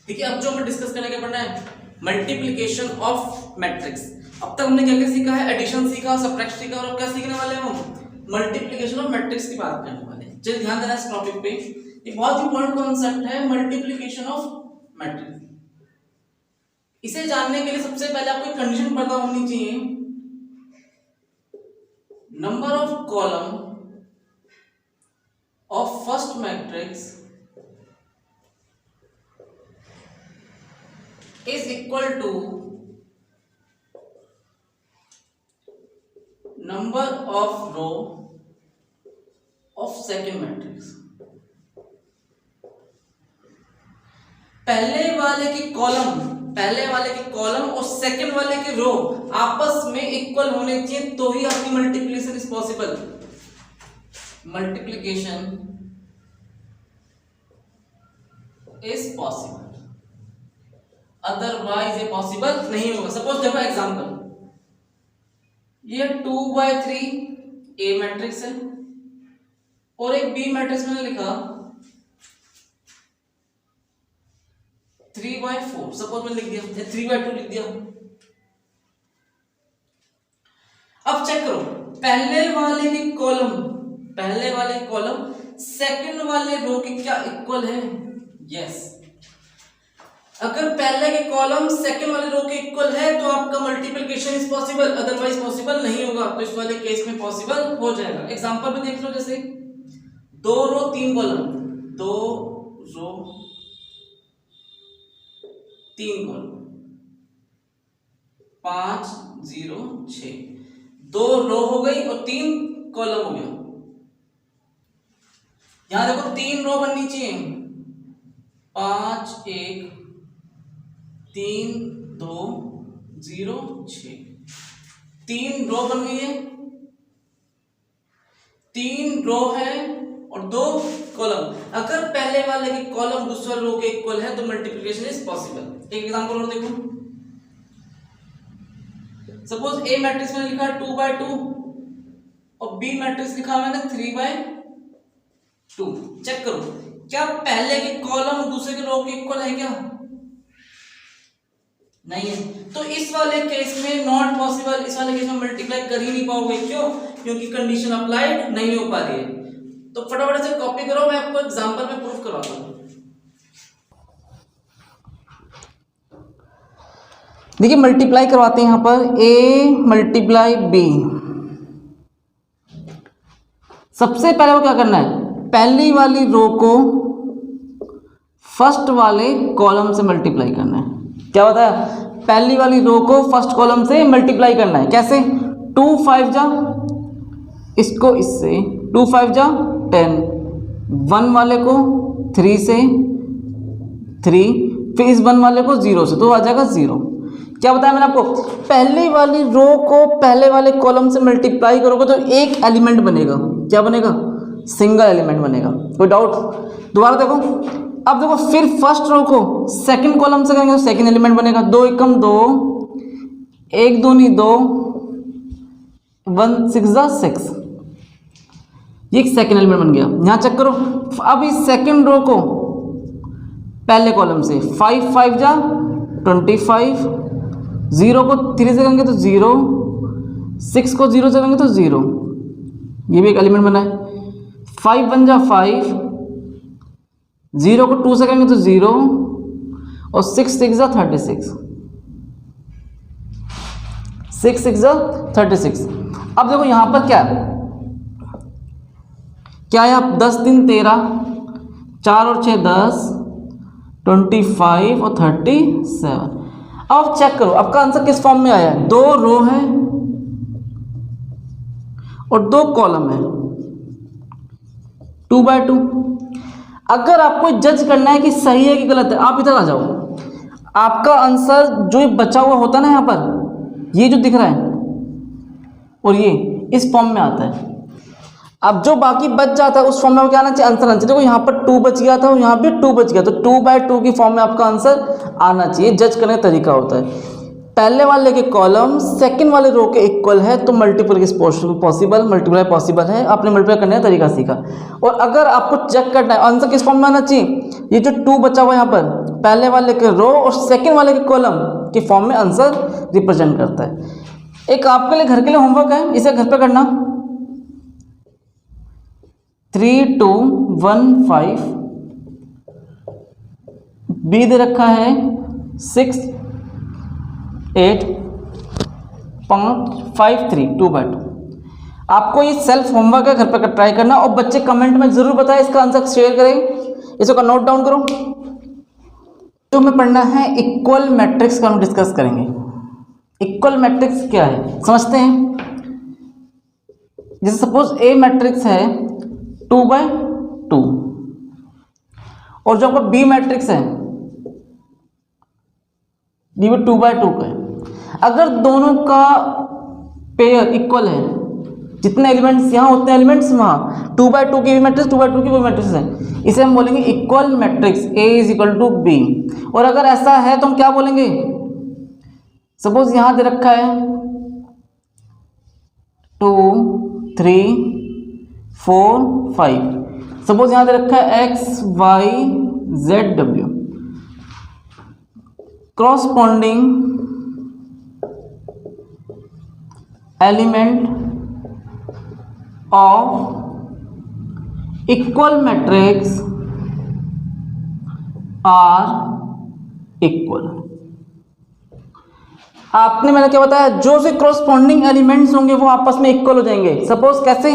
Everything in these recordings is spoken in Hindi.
ठीक है, अब जो हमें डिस्कस करने का पढ़ना है मल्टीप्लिकेशन ऑफ मैट्रिक्स। अब तक हमने क्या क्या सीखा है, एडिशन सीखा, सबट्रैक्शन सीखा, और अब क्या सीखने वाले हैं हम, मल्टीप्लिकेशन ऑफ मैट्रिक्स की बात करने वाले हैं। चलिए ध्यान देना इस टॉपिक पे, ये बहुत इंपॉर्टेंट कॉन्सेप्ट है मल्टीप्लिकेशन ऑफ मैट्रिक्स। इसे जानने के लिए सबसे पहले आपको एक कंडीशन पता होनी चाहिए, number of column of first matrix is equal to number of row of second matrix। पहले वाले की कॉलम और सेकंड वाले के रो आपस में इक्वल होने चाहिए तो ही आपकी multiplication is possible. Multiplication is possible, otherwise ये पॉसिबल नहीं होगा। सपोज देखो एग्जांपल, ये 2/3 ए मैट्रिक्स है और एक बी मैट्रिक्स मैंने लिखा 3/4। सपोज मैंने लिख दिया 3/2 लिख दिया। अब चेक करो, पहले वाले कॉलम सेकंड वाले रो के क्या इक्वल है? यस। अगर पहले के कॉलम सेकंड वाले रो के इक्वल है तो आपका multiplication is possible, otherwise possible नहीं होगा। तो इस वाले केस में पॉसिबल हो जाएगा। एग्जांपल में देख लो, जैसे 2 रो 3 कॉलम, 2 रो 3 कॉलम 5 0 6, 2 रो हो गई और 3 कॉलम हो गया। यहां देखो 3 रो बननी चाहिए, 5 1 3 2 0 6, 3 रो बन गई है, 3 रो है और 2 कॉलम। अगर पहले वाले के कॉलम दूसरे रो के इक्वल है तो मल्टीप्लिकेशन इज पॉसिबल। एक एग्जांपल और देखो, सपोज ए मैट्रिक्स में लिखा 2/2 और बी मैट्रिक्स लिखा मैंने 3/2। चेक करो, क्या पहले के कॉलम दूसरे के रो के इक्वल है क्या? नहीं है। तो इस वाले केस में नॉट पॉसिबल, इस वाले केस में मल्टीप्लाई कर ही नहीं पाओगे। क्यों? क्योंकि कंडीशन अप्लाइड नहीं हो पा रही है। तो फटाफट से कॉपी करो, मैं आपको एग्जांपल में प्रूफ करवाता हूं। देखिए मल्टीप्लाई करवाते हैं यहां पर, a मल्टीप्लाई b। सबसे पहले वो क्या करना है, पहली वाली रो को फर्स्ट वाले कॉलम से मल्टीप्लाई करना है। क्या बताया? पहली वाली रो को फर्स्ट कॉलम से मल्टीप्लाई करना है। कैसे? 2 5 जा, इसको इससे 2 5 जा 10, 1 वाले को 3 से 3, फिर इस 1 वाले को 0 से, तो आ जाएगा 0। क्या बताया मैंने आपको? पहली वाली रो को पहले वाले कॉलम से मल्टीप्लाई करोगे तो एक एलिमेंट बनेगा। क्या बनेगा? सिंगल एलिमेंट बनेगा। कोई डाउट? दोबारा देखो, अब देखो फिर फर्स्ट रो को सेकंड कॉलम से करेंगे तो सेकंड एलिमेंट बनेगा। 2 एकम 2, 1 2 2, 1 6 6, ये एक सेकंड एलिमेंट बन गया। यहां चेक करो, अब इस सेकंड रो को पहले कॉलम से 5 5 जा 25, 0 को 3 से करेंगे तो 0, 6 को 0 से करेंगे तो 0, ये भी एक एलिमेंट बना है। 5 1 जा 5, 0 को 2 से करेंगे तो 0 और 6 6 जा 36, 6 6 जा 36। अब देखो यहां पर क्या है, क्या है? आप 10 3 13, 4 और 6 10, 25 और 37। अब चेक करो आपका आंसर किस फॉर्म में आया है। 2 रो है और 2 कॉलम है, 2/2। अगर आपको जज करना है कि सही है कि गलत है, आप इधर आ जाओ। आपका आंसर जो बचा हुआ होता है ना, यहाँ पर ये जो दिख रहा है और ये इस फॉर्म में आता है। अब जो बाकी बच जाता है उस फॉर्म में क्या आना चाहिए? आंसर आना चाहिए। देखो यहाँ पर 2 बच गया था और यहाँ पे 2 बच गया, तो 2/2 की फॉर्म में आपका आंसर आना चाहिए। जज करने का तरीका होता है। पहले वाले के कॉलम सेकंड वाले रो के इक्वल है तो मल्टीप्लाई पॉसिबल है। आपने मल्टीप्लाई करने का तरीका सीखा। और अगर आपको चेक करना है आंसर किस फॉर्म में आना चाहिए, ये जो 2 बचा हुआ है यहाँ पर पहले वाले के रो और सेकंड वाले के कॉलम के फॉर्म में आंसर रिप्रेजेंट करता है। एक आपके लिए घर के लिए होमवर्क है, इसे घर पे करना। 3 2 1 5 बी दे रखा है 6 8 5 5 3 2/2। आपको ये सेल्फ होमवर्क है, घर पर ट्राई करना और बच्चे कमेंट में जरूर बताएं, इसका आंसर शेयर करें, इसको नोट डाउन करो। तो हमें पढ़ना है इक्वल मैट्रिक्स का हम डिस्कस करेंगे। इक्वल मैट्रिक्स क्या है समझते हैं। जैसे सपोज ए मैट्रिक्स है 2/2 और जो आपका बी मैट्रिक्स है ये भी 2/2 का है। अगर दोनों का पेयर इक्वल है, जितने एलिमेंट्स यहाँ उतने एलिमेंट्स वहाँ 2/2 की भी मैट्रिक्स 2/2 की भी मैट्रिक्स है, इसे हम बोलेंगे इक्वल मैट्रिक्स A = B। और अगर ऐसा है तो हम क्या बोलेंगे, सपोज यहाँ दे रखा है 2 3 4 5, सपोज यहाँ दे रखा है X Y Z W, corresponding element of equal matrix are equal। आपने मैंने क्या बताया, जो से corresponding एलिमेंट्स होंगे वो आपस में इक्वल हो जाएंगे। सपोज कैसे,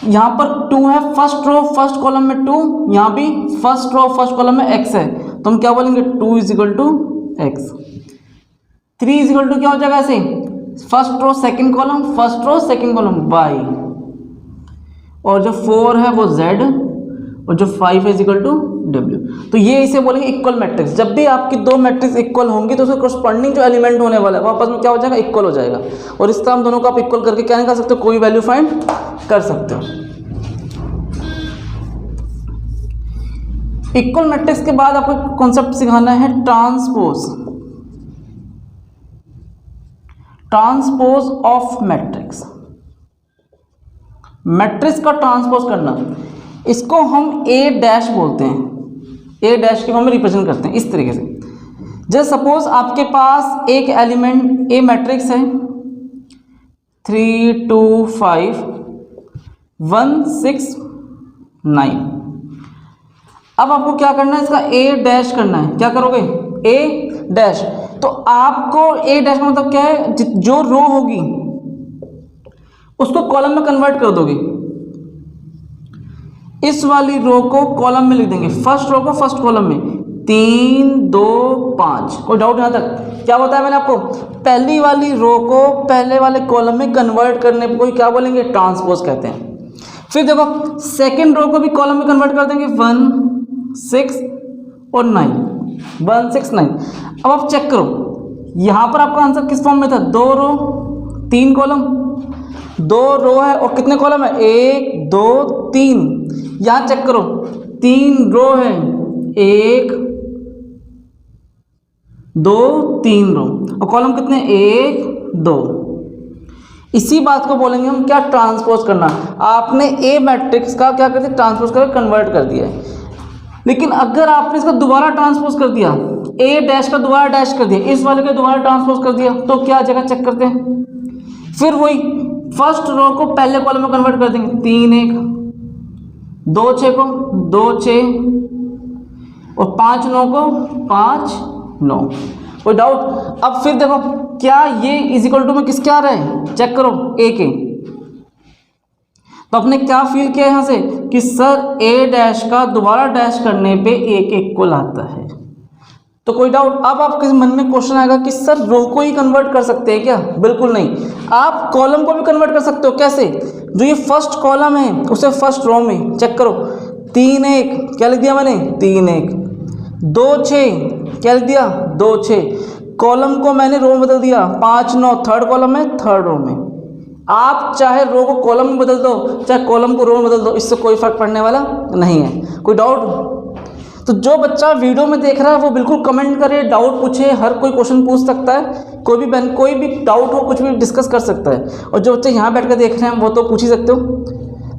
यहां पर 2 है, फर्स्ट रो फर्स्ट कॉलम में 2, यहां भी फर्स्ट रो फर्स्ट कॉलम में x है, तो हम क्या बोलेंगे 2 = x। 3 = क्या हो जाएगा ऐसे, first row second column first row second column y, और जो 4 है वो z, और जो 5 है w। तो ये इसे बोलेंगे इक्वल मैट्रिक्स। जब भी आपकी दो मैट्रिक्स इक्वल होंगी तो उसके करस्पॉन्डिंग जो एलिमेंट होने वाला है वो आपस में क्या हो जाएगा, इक्वल हो जाएगा। और इस तरह हम दोनों को आप इक्वल करके क्या निकाल सकते हो, कोई वैल्यू फाइंड कर सकते हो। इक्वल मैट्रिक्स के बाद आपको कॉन्सेप्ट सिखाना है ट्रांसपोज ऑफ मैट्रिक्स। मैट्रिक्स का ट्रांसपोज करना, इसको हम A' बोलते हैं, A' की फॉर्म में रिप्रेजेंट करते हैं इस तरीके से। जैसे सपोज आपके पास एक एलिमेंट ए मैट्रिक्स है 3 2 5 1 6 9। अब आपको क्या करना है, इसका A' करना है। क्या करोगे, A'। तो आपको A' का मतलब क्या है, जो रो होगी उसको कॉलम में कन्वर्ट कर दोगे। इस वाली रो को कॉलम में लिख देंगे, फर्स्ट रो को फर्स्ट कॉलम में 3 2 5। कोई डाउट यहाँ तक? क्या बताया मैंने आपको, पहली वाली रो को पहले वाले कॉलम में कन्वर्ट करने को क्या बोलेंगे, ट्रांसपोज कहते हैं। फिर देखो सेकंड रो को भी कॉलम में कन्वर्ट कर देंगे 1 6 और 9, 1 6 9। अब आप चेक करो यहाँ पर आपका आंसर किस फॉर्म में था, 2 रो 3 कॉलम, 2 रो है और कितने कॉलम है, 1 2 3। यहाँ चेक करो 3 रो है, 1 2 3 रो, और कॉलम कितने 1 2। इसी बात को बोलेंगे हम क्या, ट्रांसपोज करना। आपने ए मैट्रिक्स का क्या कर दिया, ट्रांसपोज करके कन्वर्ट कर दिया है। लेकिन अगर आपने इसका दोबारा ट्रांसपोज कर दिया, A' का दोबारा डैश कर दिया, इस वाले का दोबारा ट्रांसपोज कर दिया, तो क्या जगह चेक करते हैं। फिर वही फर्स्ट रो को पहले कॉलम में कन्वर्ट कर देंगे, 3 1 2 6 को 2 6 और 5 9 को 5 9। कोई डाउट? अब फिर देखो क्या ये = में किसके आ रहा है, चेक करो A के। तो आपने क्या फील किया यहाँ से कि सर A' का दोबारा डैश करने पे A के इक्वल आता है। तो कोई डाउट? अब आपके मन में क्वेश्चन आएगा कि सर रो को ही कन्वर्ट कर सकते हैं क्या? बिल्कुल नहीं, आप कॉलम को भी कन्वर्ट कर सकते हो। कैसे? जो ये फर्स्ट कॉलम है उसे फर्स्ट रो में चेक करो, 3 1 क्या लिख दिया मैंने, 3 1 2 6 क्या लिख दिया, 2 6। कॉलम को मैंने रो में बदल दिया, 5 9 थर्ड कॉलम में थर्ड रो में। आप चाहे रो को कॉलम में बदल दो, चाहे कॉलम को रो में बदल दो, इससे कोई फर्क पड़ने वाला नहीं है। कोई डाउट? तो जो बच्चा वीडियो में देख रहा है वो बिल्कुल कमेंट करे, डाउट पूछे, हर कोई क्वेश्चन पूछ सकता है, कोई भी डाउट हो कुछ भी डिस्कस कर सकता है। और जो बच्चे यहाँ बैठ कर देख रहे हैं वो तो पूछ ही सकते हो।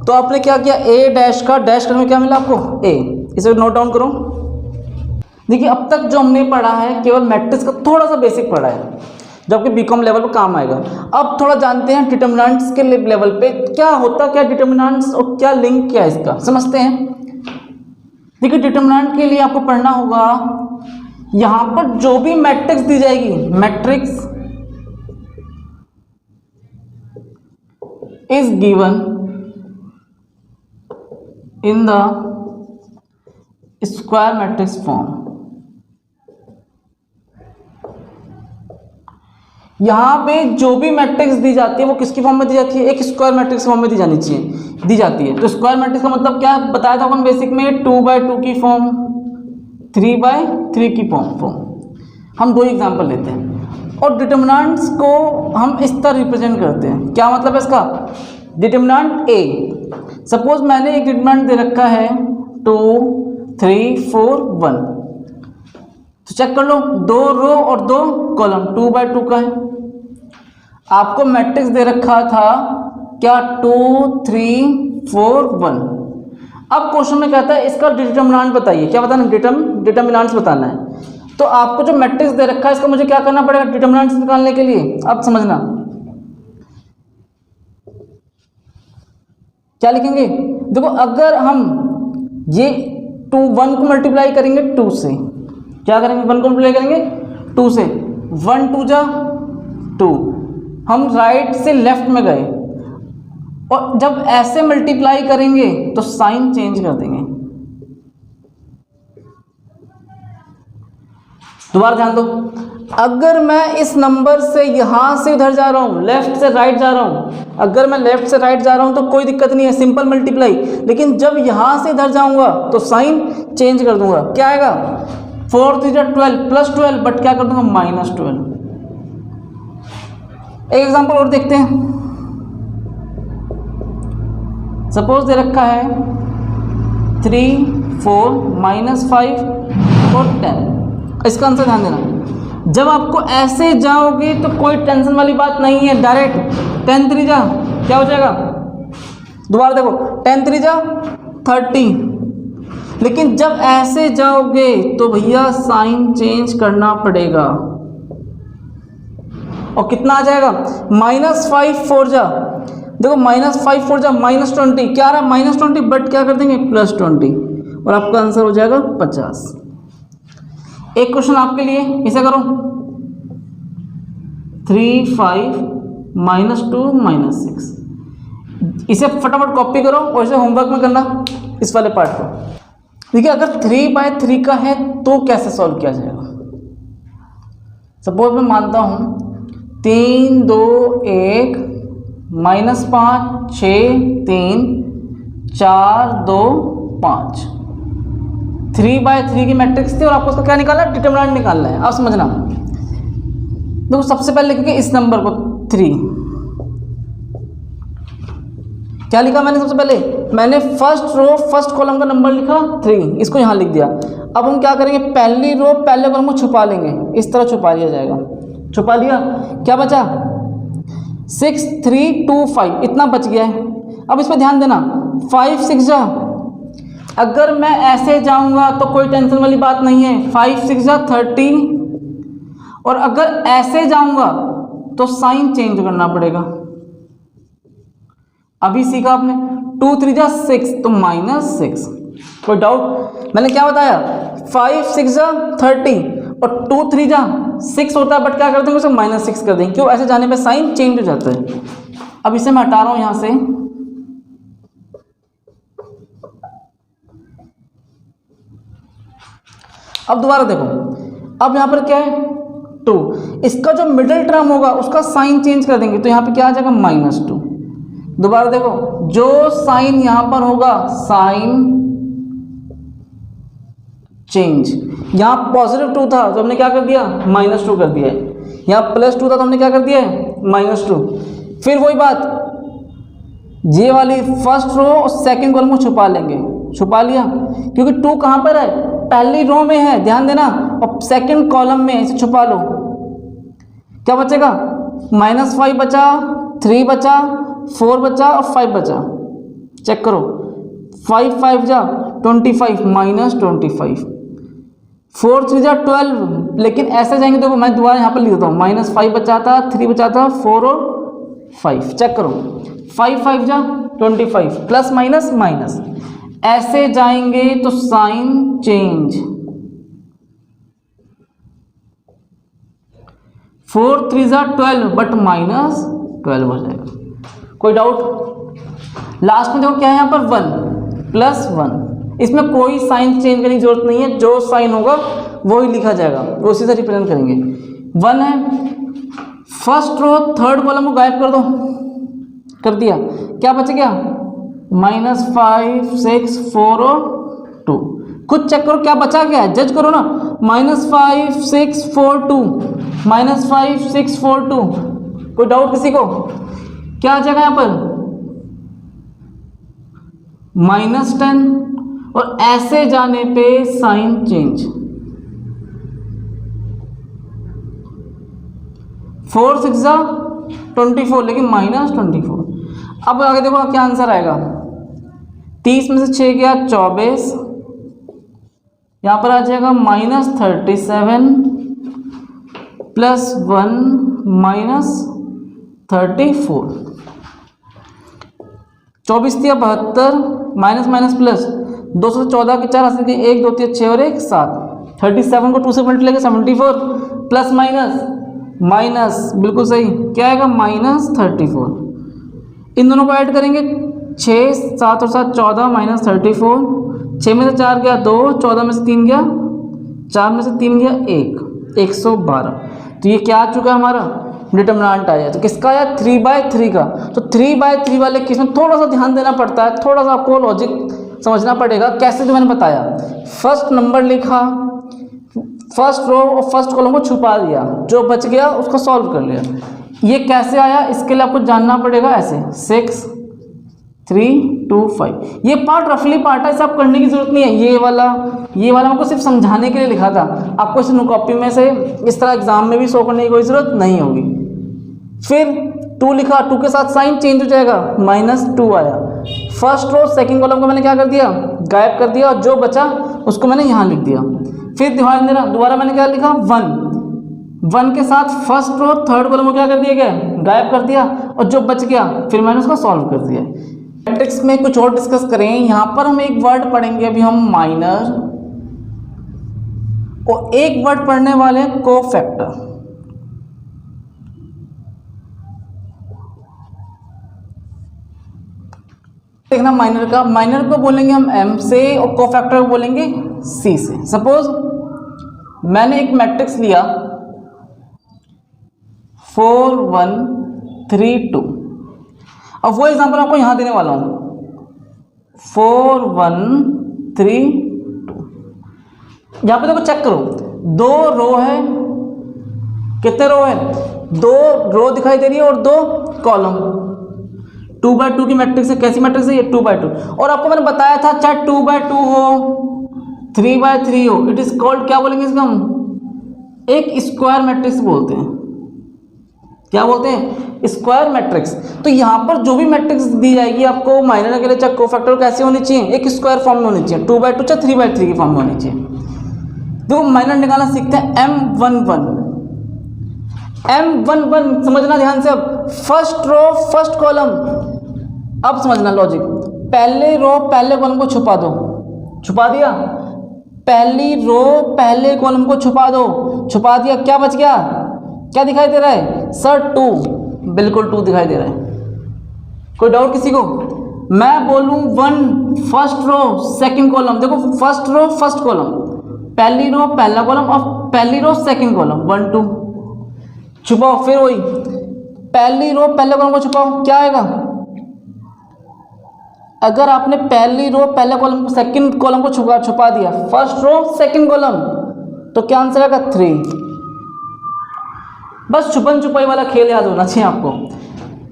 तो आपने क्या किया, ए डैश का डैश करने में क्या मिला आपको, ए। इसे नोट डाउन करो। देखिए अब तक जो हमने पढ़ा है केवल मैट्रिक्स का थोड़ा सा बेसिक पढ़ा है, जो आपके बीकॉम लेवल पर काम आएगा। अब थोड़ा जानते हैं डिटर्मिनेंट्स के लेवल पे क्या होता, क्या डिटर्मिनेंट्स और क्या लिंक क्या है इसका, समझते हैं। देखिए डिटर्मिनेंट के लिए आपको पढ़ना होगा, यहां पर जो भी मैट्रिक्स दी जाएगी, matrix is given in the square matrix form. यहां पे जो भी मैट्रिक्स दी जाती है वो किसकी फॉर्म में दी जाती है, एक स्क्वायर मैट्रिक्स फॉर्म में दी जाती है। तो स्क्वायर मैट्रिक्स का मतलब क्या बताया था अपन बेसिक में, 2x2 की फॉर्म, 3x3 की फॉर्म। हम दो एग्जांपल लेते हैं और डिटर्मिनेंट्स को हम इस तरह रिप्रेजेंट करते हैं। क्या मतलब है इसका, डिटर्मिनेंट ए, सपोज मैंने एक डिटर्मिनेंट दे रखा है 2 3 4 1, तो चेक कर लो, 2 रो और 2 कॉलम, 2x2 का है। आपको मैट्रिक्स दे रखा था क्या, 2 3 4 1। अब क्वेश्चन में कहता है इसका डिटर्मिनेंट बताइए, क्या बताना, डिटर्मिनेंट्स बताना है। तो आपको जो मैट्रिक्स दे रखा है इसका मुझे क्या करना पड़ेगा, डिटर्मिनेंट्स निकालने के लिए। अब समझना क्या लिखेंगे, देखो अगर हम ये 1 को मल्टीप्लाई करेंगे 2 से, क्या करेंगे, 1 को मल्टीप्लाई करेंगे 2 से, 1 2 जा 2, हम राइट से लेफ्ट में गए, और जब ऐसे मल्टीप्लाई करेंगे तो साइन चेंज कर देंगे। दोबारा ध्यान दो, अगर मैं इस नंबर से यहां से इधर जा रहा हूं, लेफ्ट से राइट जा रहा हूं, अगर मैं लेफ्ट से राइट जा रहा हूं तो कोई दिक्कत नहीं है, सिंपल मल्टीप्लाई। लेकिन जब यहां से इधर जाऊंगा तो साइन चेंज कर दूंगा, क्या आएगा, 4 3 12 प्लस 12, बट क्या कर दूंगा, -12। एक एग्जांपल और देखते हैं, सपोज दे रखा है 3 4 -5 और 10। इसका आंसर ध्यान देना, जब आपको ऐसे जाओगे तो कोई टेंशन वाली बात नहीं है, डायरेक्ट 10 3 जा क्या हो जाएगा, दोबारा देखो 10 3 जा 30। लेकिन जब ऐसे जाओगे तो भैया साइन चेंज करना पड़ेगा, और कितना आ जाएगा, -5 4 जा, देखो -5 4 जा -20, क्या आ रहा है -20, बट क्या कर देंगे +20, और आपका आंसर हो जाएगा 50। एक क्वेश्चन आपके लिए, इसे करो 3 5 -2 -6, इसे फटाफट कॉपी करो और इसे होमवर्क में करना, इस वाले पार्ट को। देखिए अगर 3/3 का है तो कैसे सॉल्व किया जाएगा। सपोज मैं मानता हूं 3 2 1 -5 6 3 4 2 5, 3/3 की मैट्रिक्स थी और आपको उसका क्या निकालना है, डिटर्मिनेंट निकालना है। आप समझना, देखो सबसे पहले लिखेंगे इस नंबर को 3, क्या लिखा मैंने, सबसे पहले मैंने फर्स्ट रो फर्स्ट कॉलम का नंबर लिखा 3, इसको यहाँ लिख दिया। अब हम क्या करेंगे, पहली रो पहले कॉलम को छुपा लेंगे, इस तरह छुपा लिया जाएगा, छुपा लिया, क्या बचा 6 3 2 5, इतना बच गया है। अब इस पर ध्यान देना, 5 6 जा, अगर मैं ऐसे जाऊंगा तो कोई टेंशन वाली बात नहीं है, 5 6 जा 30, और अगर ऐसे जाऊंगा तो साइन चेंज करना पड़ेगा। अभी सीखा आपने, 2 3 जा 6 तो -6, कोई डाउट, मैंने क्या बताया, 5 6 जा 30 और 2 3 जा 6 होता है, बट क्या करते हैं उसे -6 कर देंगे, क्यों, ऐसे जाने पे साइन चेंज हो जाता है। अब इसे मैं हटा रहा हूं यहां से, अब दोबारा देखो, अब यहां पर क्या है 2, इसका जो मिडिल टर्म होगा उसका साइन चेंज कर देंगे, तो यहां पे क्या आ जाएगा -2। दोबारा देखो, जो साइन यहां पर होगा साइन चेंज, यहां +2 था तो हमने क्या कर दिया, -2 कर दिया है, यहां +2 था तो हमने क्या कर दिया है, -2। फिर वही बात, ये वाली फर्स्ट रो और सेकंड कॉलम को छुपा लेंगे, छुपा लिया, क्योंकि 2 कहां पर है, पहली रो में है, ध्यान देना, और सेकंड कॉलम में, इसे छुपा लो। क्या बचेगा? -5 बचा, 3 बचा, 4 बचा और 5 बचा। चेक करो, 5 5 जा 25 -25, 4 3 जा 12। लेकिन ऐसे जाएंगे, देखो मैं दोबारा यहाँ पर लिख देता हूँ, -5 बचा था, 3 बचा था, 4 और 5। चेक करो, 5 5 जा 25, प्लस माइनस माइनस, ऐसे जाएंगे तो साइन चेंज। 4 3 जा 12 बट -12 हो जाएगा। कोई डाउट? लास्ट में देखो क्या है यहाँ पर 1 + 1, इसमें कोई साइन चेंज करने की जरूरत नहीं है, जो साइन होगा वही लिखा जाएगा, उसी से रिप्रेजेंट करेंगे। 1 है, फर्स्ट रो थर्ड कॉलम को गायब कर दो, कर दिया, क्या बच गया? -5 6 4 और 2। खुद चेक करो क्या बचा, क्या है, जज करो ना। -5 6 4 2, -5 6 4 2। कोई डाउट किसी को? क्या आ जाएगा यहाँ पर? -10, और ऐसे जाने पे साइन चेंज। 4 6 जा 24, लेकिन -24। अब आगे देखो क्या आंसर आएगा। 30 में से 6 गया 24, यहाँ पर आ जाएगा -37 + 1 -34। 24 दिया 72, माइनस माइनस प्लस, 2 से 14 के 4 हासिल किए, 1 2 3 6 और 1 7। 37 को 2 से मल्टीप्लाई करेंगे 74, प्लस माइनस माइनस, बिल्कुल सही, क्या आएगा? -34। इन दोनों को ऐड करेंगे, 6 7 और 7 14 -34, 6 में से 4 गया 2, 14 में से 3 गया 4 में से 3 गया 1, 112। तो ये क्या आ चुका है हमारा? डिटर्मिनेंट आया। तो किसका आया? 3/3 का। तो 3/3 वाले केस में थोड़ा सा ध्यान देना पड़ता है, थोड़ा सा आपको लॉजिक समझना पड़ेगा। कैसे? जो मैंने बताया, फर्स्ट नंबर लिखा, फर्स्ट रो और फर्स्ट कॉलम को छुपा दिया, जो बच गया उसको सॉल्व कर लिया। ये कैसे आया, इसके लिए आपको जानना पड़ेगा। ऐसे 6 3 2 5, ये पार्ट रफली पार्ट है, इसे आप करने की जरूरत नहीं है। ये वाला मैं आपको सिर्फ समझाने के लिए लिखा था, आपको इस कॉपी में से इस तरह एग्जाम में भी शो करने की कोई जरूरत नहीं होगी। फिर 2 लिखा, 2 के साथ साइन चेंज हो जाएगा, -2 आया। फर्स्ट रो सेकंड कॉलम को मैंने क्या कर दिया? गायब कर दिया, और जो बचा उसको मैंने यहाँ लिख दिया। फिर ध्यान देना, दोबारा मैंने क्या लिखा? 1 के साथ फर्स्ट रो थर्ड कॉलम को क्या कर दिया गया? गायब कर दिया, और जो बच गया फिर मैंने उसको सॉल्व कर दिया। मैट्रिक्स में कुछ और डिस्कस करें। यहाँ पर हम एक वर्ड पढ़ेंगे अभी हम, माइनर, और एक वर्ड पढ़ने वाले हैं कोफैक्टर। देखना माइनर का, माइनर को बोलेंगे हम M से और कोफैक्टर को बोलेंगे C से। सपोज मैंने एक मैट्रिक्स लिया 4 1 3 2, अब वो एग्जांपल आपको यहां देने वाला हूं, 4 1 3 2। यहां पे देखो, चेक करो, 2 रो है, कितने रो है? 2 रो दिखाई दे रही है और 2 कॉलम। 2/2 की मैट्रिक्स है। कैसी मैट्रिक्स है ये? 2/2। और आपको मैंने बताया था, चाहे 2/2 हो 3/3 हो, इट इज कॉल्ड, क्या बोलेंगे इसका हम? एक स्क्वायर मैट्रिक्स बोलते हैं। क्या बोलते हैं? Square matrix. तो यहाँ पर जो भी मैट्रिक्स दी जाएगी आपको माइनर के लिए, चाहे कोफैक्टर, कैसे होनी चाहिए? एक स्क्वायर फॉर्म में होनी चाहिए, 2/2 चाहे 3/3 की फॉर्म में होनी चाहिए। तो माइनर निकालना सीखते हैं। M11 समझना ध्यान से। अब फर्स्ट रो फर्स्ट कॉलम, अब समझना लॉजिक। पहले रो पहले कॉलम को छुपा दो, छुपा दिया। पहली रो पहले कॉलम को छुपा दो, छुपा दिया। क्या बच गया? क्या दिखाई दे रहा है सर? 2, बिल्कुल 2 दिखाई दे रहा है। कोई डाउट किसी को? मैं बोलूं 1 फर्स्ट रो सेकंड कॉलम, देखो फर्स्ट रो फर्स्ट कॉलम, पहली रो पहला कॉलम और पहली रो सेकंड कॉलम, 1 2 छुपाओ। फिर वही पहली रो पहले कॉलम को छुपाओ, क्या आएगा? अगर आपने पहली रो पहले कॉलम को सेकंड कॉलम को छुपा दिया, फर्स्ट रो सेकंड कॉलम, तो क्या आंसर आएगा? 3। बस छुपन छुपाई वाला खेल याद होना चाहिए आपको।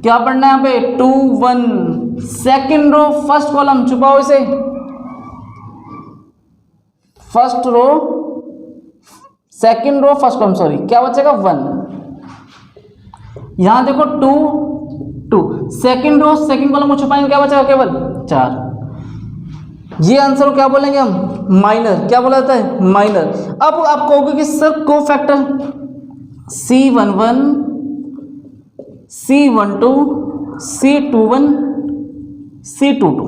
क्या पढ़ना है यहाँ पे? 2 1 सेकंड रो फर्स्ट कॉलम, छुपाओ इसे। First row second row first column, sorry क्या बचेगा 1। यहां देखो 2 2, सेकंड रो सेकंड कॉलम को छुपाएंगे, क्या बचेगा केवल 4। ये आंसर को क्या बोलेंगे हम, माइनर। क्या बोला जाता है, माइनर। अब आप कहोगे कि सर को factor C11 C12 C21 C22,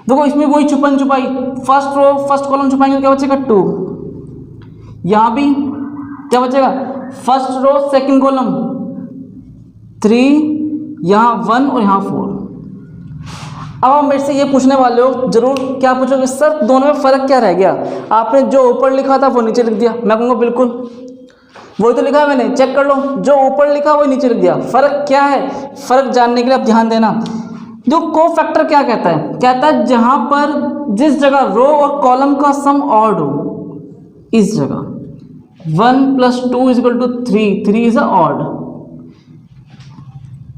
देखो इसमें वही छुपन छुपाई, फर्स्ट रो फर्स्ट कॉलम छुपाएंगे, क्या बचेगा 2। यहां भी क्या बचेगा, फर्स्ट रो सेकंड कॉलम 3, यहां 1 और यहां 4। अब आप मेरे से ये पूछने वाले हो जरूर, क्या पूछोगे, सर दोनों में फर्क क्या रह गया, आपने जो ऊपर लिखा था वो नीचे लिख दिया। मैं कहूँगा बिल्कुल वही तो लिखा है मैंने, चेक कर लो, जो ऊपर लिखा वही नीचे लिख दिया। फर्क क्या है, फर्क जानने के लिए आप ध्यान देना। जो को फैक्टर क्या कहता है, कहता है जहां पर जिस जगह रो और कॉलम का सम ऑड हो, इस जगह 1 + 2 = 3, 3 इज ऑड।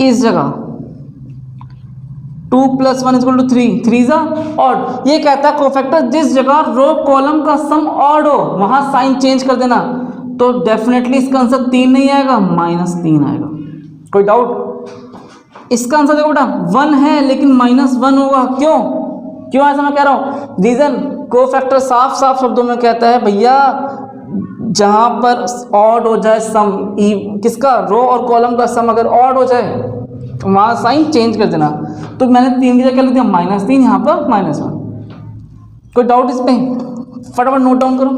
इस जगह 2 + 1 = 3, 3 इज ऑड। ये कहता है कोफैक्टर जिस जगह रो कॉलम का सम ऑड हो वहां साइन चेंज कर देना। तो डेफिनेटली इसका आंसर 3 नहीं आएगा, -3 आएगा। कोई डाउट? इसका आंसर देखो बेटा 1 है लेकिन -1 होगा। क्यों ऐसा मैं कह रहा हूं, रीजन कोफैक्टर साफ साफ शब्दों में कहता है भैया जहां पर ऑड हो जाए सम, किसका, रो और कॉलम का सम अगर ऑड हो जाए तो वहां साइन चेंज कर देना। तो मैंने 3 की जगह लिख दिया -3, यहां पर -1। कोई डाउट इस पे? फटाफट नोट डाउन करो।